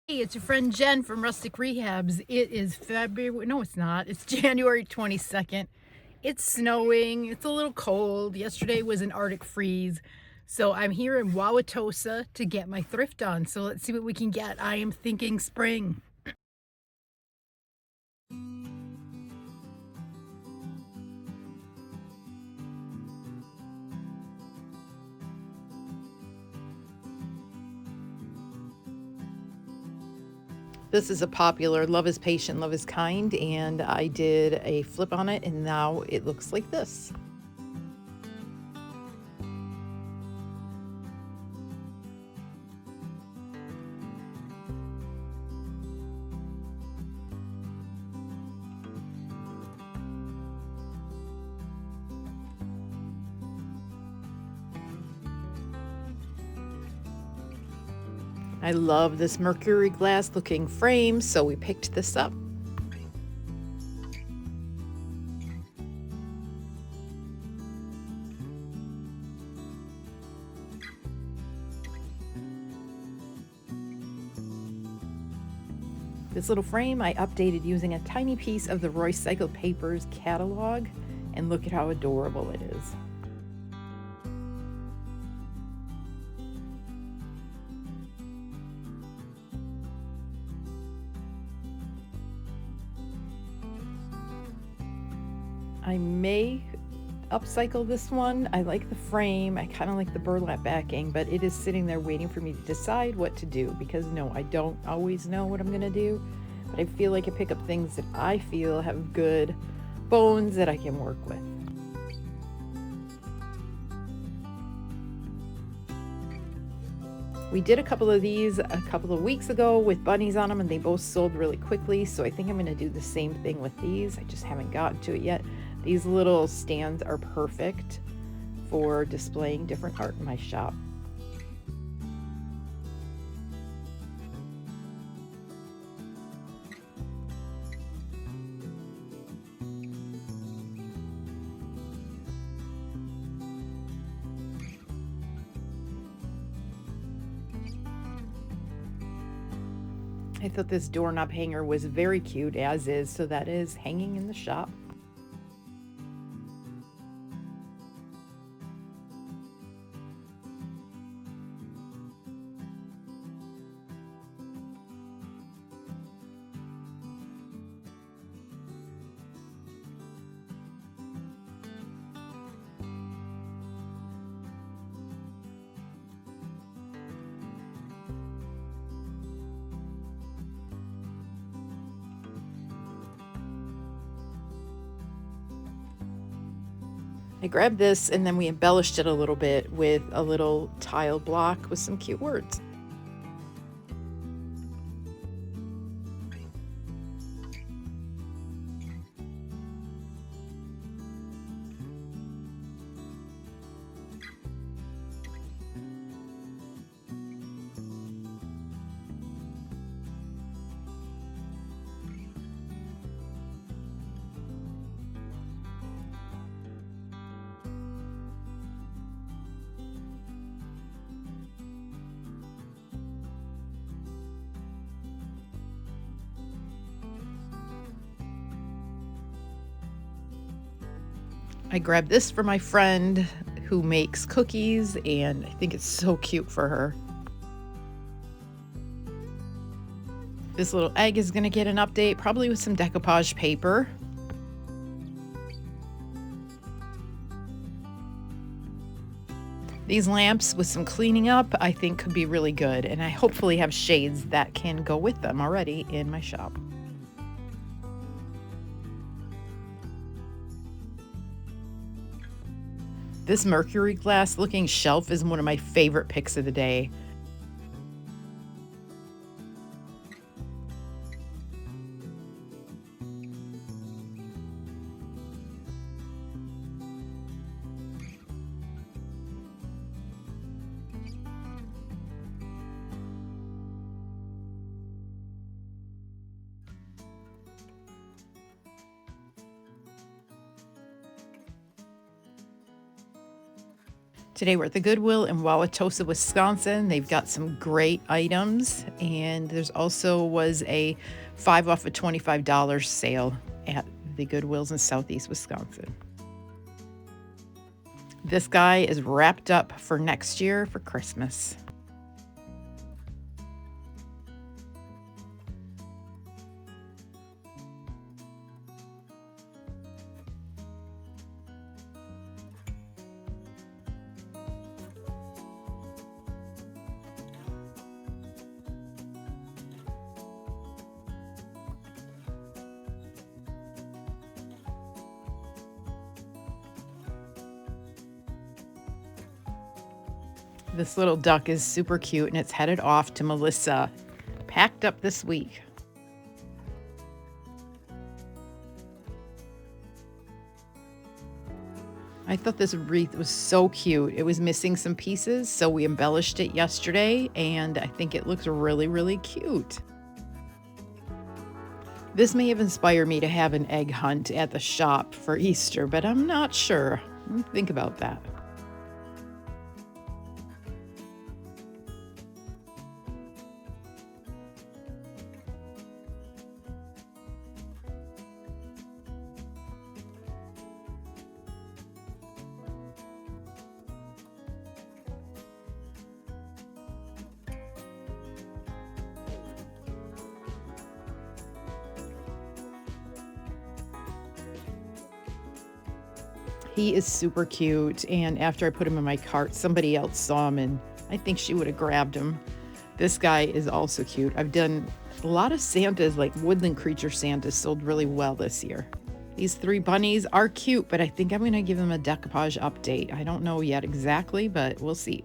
Hey, it's your friend Jen from Rustic Rehabs. It is February, no, it's not. It's January 22nd. It's snowing. It's a little cold. Yesterday was an Arctic freeze. So I'm here in Wauwatosa to get my thrift on. So let's see what we can get. I am thinking spring. This is a popular Love is Patient, Love is Kind, and I did a flip on it, and now it looks like this. I love this mercury glass looking frame, so we picked this up. This little frame I updated using a tiny piece of the Roycycled Papers catalog, and look at how adorable it is. I may upcycle this one. I like the frame. I kind of like the burlap backing, but it is sitting there waiting for me to decide what to do because no, I don't always know what I'm going to do, but I feel like I pick up things that I feel have good bones that I can work with. We did a couple of these a couple of weeks ago with bunnies on them, and they both sold really quickly, so I think I'm going to do the same thing with these. I just haven't gotten to it yet. These little stands are perfect for displaying different art in my shop. I thought this doorknob hanger was very cute as is, so that is hanging in the shop. I grabbed this and then we embellished it a little bit with a little tile block with some cute words. I grabbed this for my friend who makes cookies, and I think it's so cute for her. This little egg is going to get an update, probably with some decoupage paper. These lamps with some cleaning up I think could be really good, and I hopefully have shades that can go with them already in my shop. This mercury glass looking shelf is one of my favorite picks of the day. Today we're at the Goodwill in Wauwatosa, Wisconsin. They've got some great items, and there's also was a 5 off of $25 sale at the Goodwills in Southeast Wisconsin. This guy is wrapped up for next year for Christmas. This little duck is super cute, and it's headed off to Melissa. Packed up this week. I thought this wreath was so cute. It was missing some pieces, so we embellished it yesterday, and I think it looks really, really cute. This may have inspired me to have an egg hunt at the shop for Easter, but I'm not sure. Think about that. He is super cute, and after I put him in my cart, somebody else saw him, and I think she would have grabbed him. This guy is also cute. I've done a lot of Santas, like woodland creature Santas, sold really well this year. These 3 bunnies are cute, but I think I'm going to give them a decoupage update. I don't know yet exactly, but we'll see.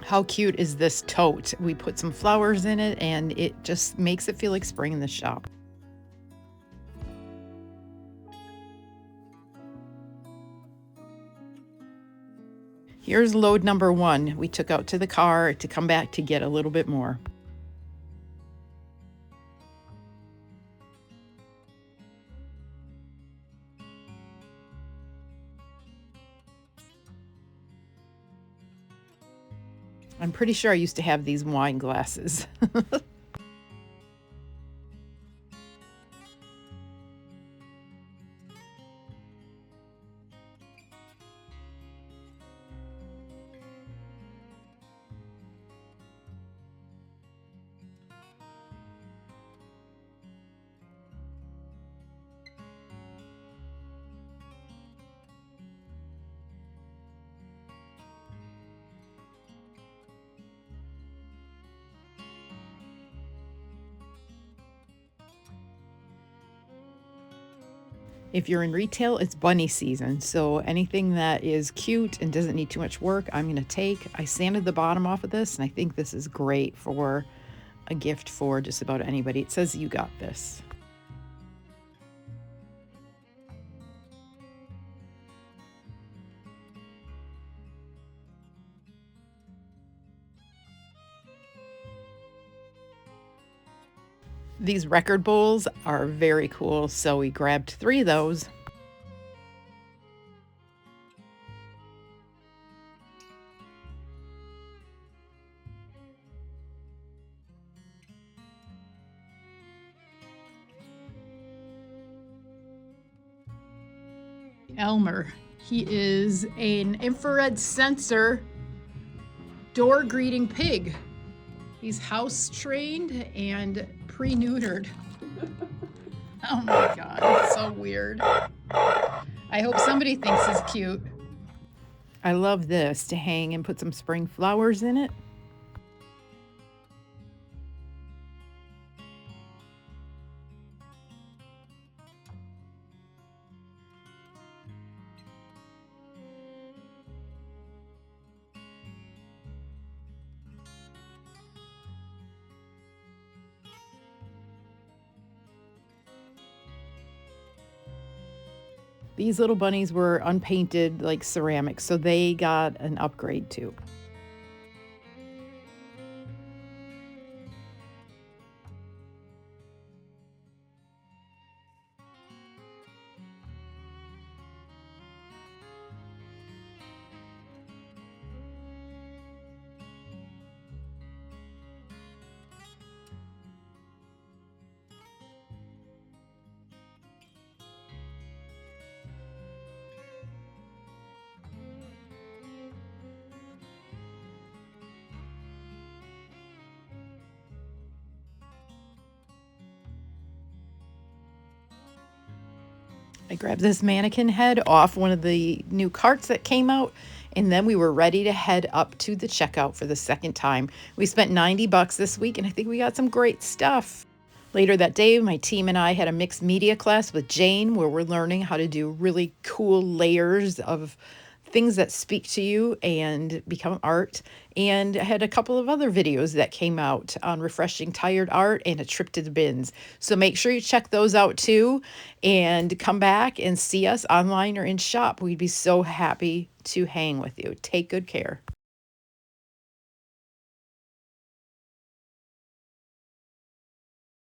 How cute is this tote? We put some flowers in it, and it just makes it feel like spring in the shop. Here's load number 1. We took out to the car to come back to get a little bit more. I'm pretty sure I used to have these wine glasses. If you're in retail, it's bunny season. So anything that is cute and doesn't need too much work, I'm going to take. I sanded the bottom off of this, and I think this is great for a gift for just about anybody. It says you got this. These record bowls are very cool, so we grabbed 3 of those. Elmer. He is an infrared sensor door greeting pig. He's house trained and pre-neutered. Oh my God, it's so weird. I hope somebody thinks he's cute. I love this to hang and put some spring flowers in it. These little bunnies were unpainted like ceramic, so they got an upgrade too. I grabbed this mannequin head off one of the new carts that came out, and then we were ready to head up to the checkout for the second time. We spent $90 this week, and I think we got some great stuff. Later that day, my team and I had a mixed media class with Jane where we're learning how to do really cool layers of things that speak to you and become art. And I had a couple of other videos that came out on refreshing tired art and a trip to the bins. So make sure you check those out too and come back and see us online or in shop. We'd be so happy to hang with you. Take good care.